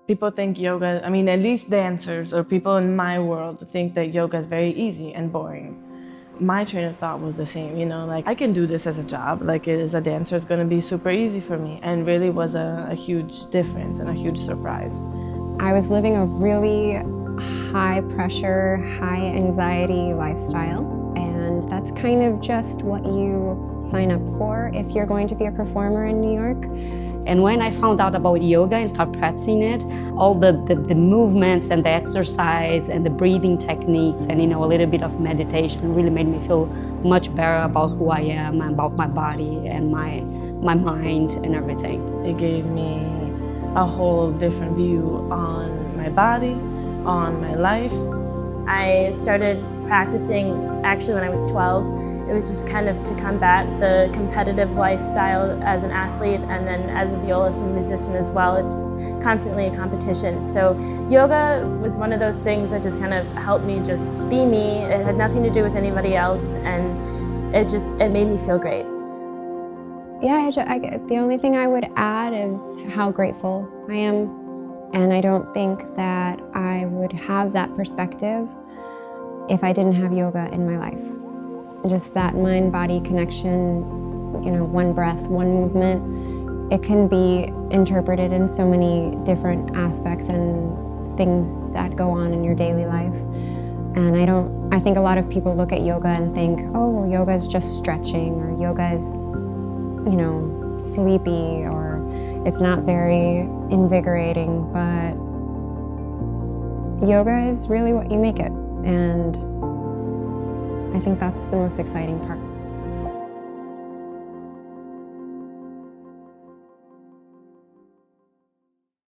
People think yoga, I mean, at least dancers or people in my world think that yoga is very easy and boring. My train of thought was the same, you know, like I can do this as a job, like as a dancer, it's gonna be super easy for me, and really was a huge difference and a huge surprise. I was living a really high pressure, high anxiety lifestyle, and that's kind of just what you sign up for if you're going to be a performer in New York. And when I found out about yoga and started practicing it, all the movements and the exercise and the breathing techniques and a little bit of meditation really made me feel much better about who I am, about my body and my mind and everything. It gave me a whole different view on my body, on my life. I started practicing actually when I was 12. It was just kind of to combat the competitive lifestyle as an athlete, and then as a violist and musician as well. It's constantly a competition. So yoga was one of those things that just kind of helped me just be me. It had nothing to do with anybody else, and it made me feel great. Yeah, the only thing I would add is how grateful I am. And I don't think that I would have that perspective if I didn't have yoga in my life. Just that mind-body connection, one breath, one movement, it can be interpreted in so many different aspects and things that go on in your daily life. And I think a lot of people look at yoga and think, oh, well, yoga is just stretching, or yoga is, sleepy, or it's not very invigorating, but yoga is really what you make it. And I think that's the most exciting part.